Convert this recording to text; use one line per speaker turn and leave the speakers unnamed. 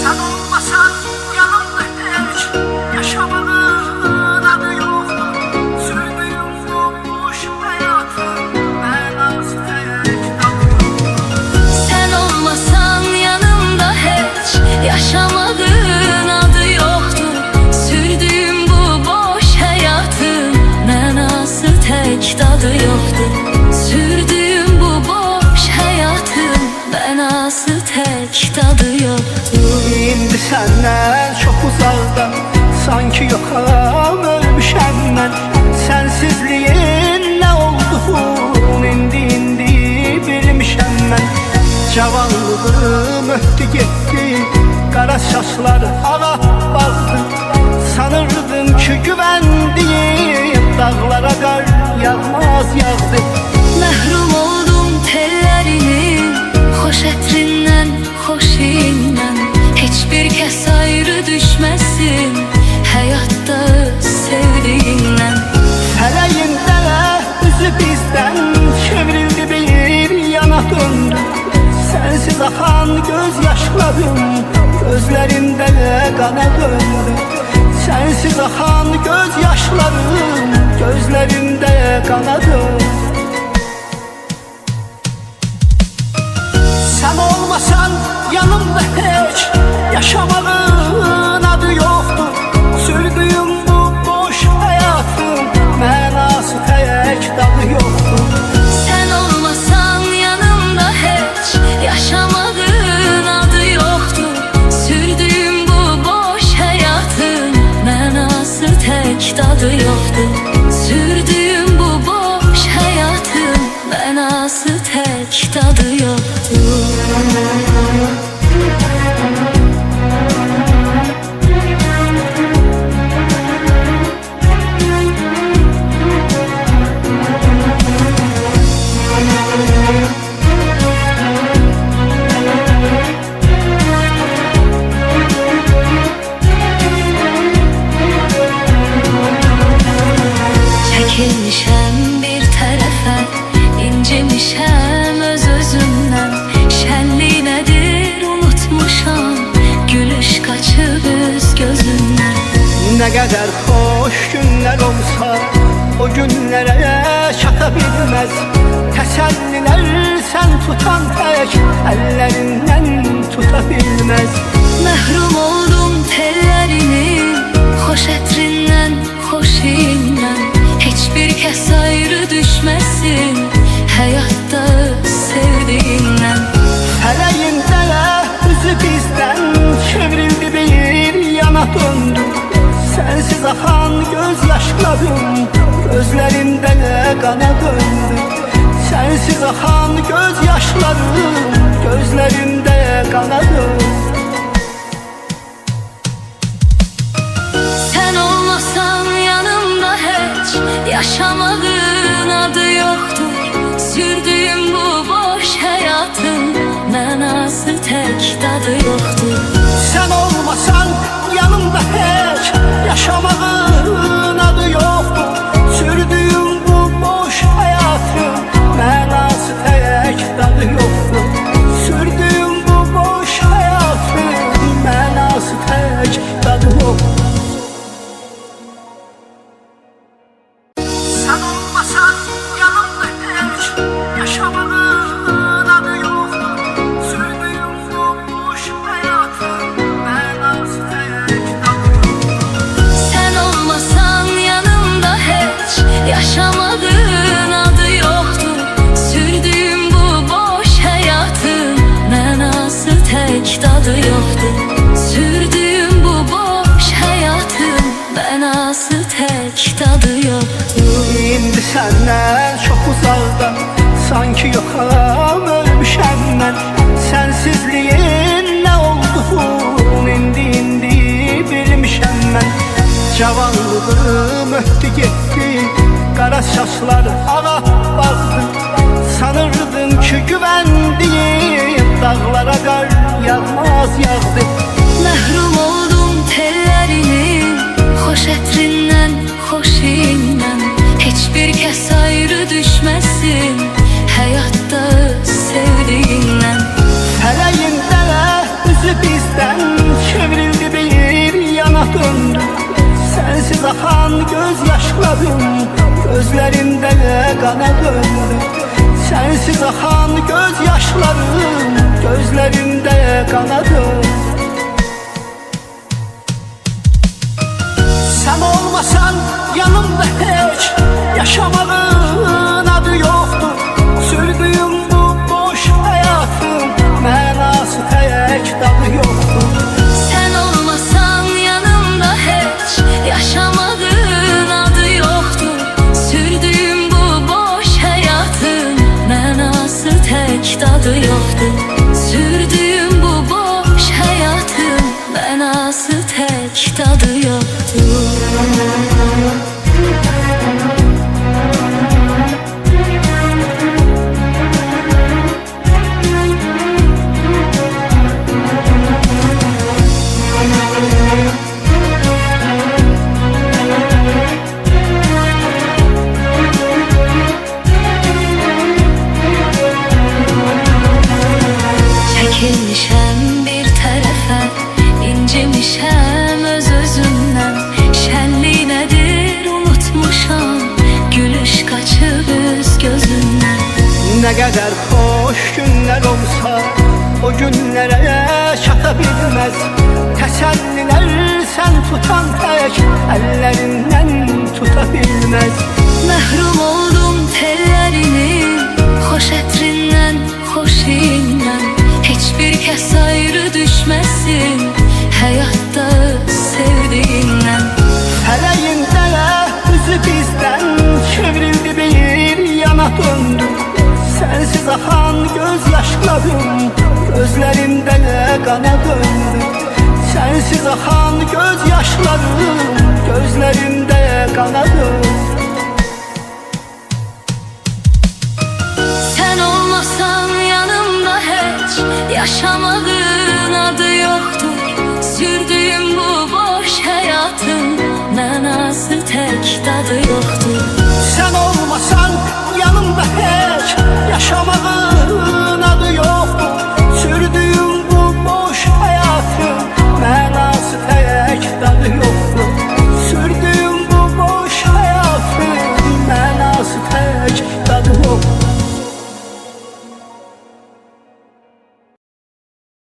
Sen olmasan yanımda hiç yaşamanın adı yoktu. Sürdüğüm bu boş hayatın manası tek tadı.
Sen olmasan yanımda hiç yaşamadığın adı yoktu. Sürdüğüm bu boş hayatın manası tek tadı yoktu. Sürdüğüm bu boş hayatın manası tek tadı yoktu.
İndi senden çok uzakta, sanki yoxam ölmüşəm mən. Sensizliğin ne olduğunu indi bilmişəm mən. Cavanlığım öptü gitti, qara saçlar ağa bağdı. Sanırdım ki güvendiğim dağlara qar yağmaz yağdı.
Məhrum oldum tellərinin, xoş ətrindən, xoş iyindən. Heç bir kəs ayrı düşməsin həyatda sevdiyindən.
Fələyində üzü bizdən çevrildi, bir yana döndü. Sensiz akan gözyaşlarım gözlerimde kana döndü. Sensiz akan gözyaşlarım gözlerimde kana döndü. Sen olmasan yanımda hiç yaşamanın adı yoktu. Sürdüğüm bu boş hayatın manası tek tadı yoktu.
Sen olmasan yanımda hiç yaşamadığın adı yoktu. Sürdüğüm bu boş hayatın manası tek tadı yoktu. Sürdüğüm bu boş hayatın manası tek tadı yoktu. Çekilmişəm bir tərəfə, incimişəm öz-özümdən. Şənlik nədir unutmuşam, gülüş qaçıb üz gözümdən.
Ne kadar hoş günler olsa o günlere çata bilmez. Teselliler sen tutan tek ellerinden tutabilmez.
Məhrum oldum tellərinin, xoş ətrindən, xoş iyindən. Heç bir kəs ayrı düşməsin həyatda sevdiyindən.
Fələyində üzü bizdən çevrildi, bir yana döndü. Sensiz akan gözyaşlarım gözlerimde kana döndü. Sensiz akan gözyaşlarım gözlerimde kana döndü.
Sen olmasan yanımda hiç yaşamadığın adı yoktur. Sürdüğüm bu boş hayatın manası tek tadı yoktur.
Sen olmasan yanımda hiç yaşamanın adı yoktu. Sürdüğüm bu boş hayatın manası tek tadı yoktu. Sürdüğüm bu boş hayatın manası tek tadı yoktu. Sen olmasan yanımda hiç yaşamanın adı yoktu. Sürdüğüm bu boş hayatın manası tek tadı yoktu.
Sen olmasan yanımda hiç yaşamadığın adı yoktur. Sürdüğüm bu boş hayatın manası tek tadı yoktur. Sürdüğüm bu boş hayatın manası tek tadı yoktur.
İndi senden çok uzakta, sanki yoxam ölmüşəm mən. Sensizliğin ne olduğunu indi bilmişəm mən. Cavanlığım öptü gitti, qara saçlar ağa bağdı. Sanırdım ki güvendiğim dağlara qar yağmaz yağdı.
Məhrum oldum tellərinin, xoş ətrindən, xoş iyindən. Heç bir kəs ayrı düşməsin həyatda sevdiyindən.
Fələyində üzü bizdən döndü. Sensiz akan gözyaşlarım gözlerimde kana döndü. Sensiz akan gözyaşlarım gözlerimde kana döndü. Sen olmasan yanımda hiç yaşamanın adı yoktur. Sürdüğüm bu boş hayatın mənası tek tadı yoktur.
Sen olmasan yanımda hiç yaşamadığın adı yoktur. Sürdüğüm bu boş hayatın mənası tek tadı yoktur. Sürdüğüm bu boş hayatın mənası tek tadı yoktur. Çekilmişəm bir tərəfə, incimişəm öz-özümdən. Şənlik nədir unutmuşam, gülüş qaçıb üz gözümdən.
Ne kadar hoş günler olsa o günlere çata bilmez. Teselliler sen tutan tek ellerinden tutabilmez.
Məhrum oldum tellərinin, xoş ətrindən, xoş iyindən. Heç bir kəs ayrı düşməsin həyatda sevdiyindən.
Feleğinde yüzü bizden çevrildi bir yana döndü. Sensiz akan gözyaşlarım gözlerimde kana döndü. Sensiz akan gözyaşlarım gözlerimde kana döndü.
Sen olmasan yanımda hiç yaşamadığın adı yoktur. Sürdüğüm bu boş hayatın mənası tek tadı yoktur.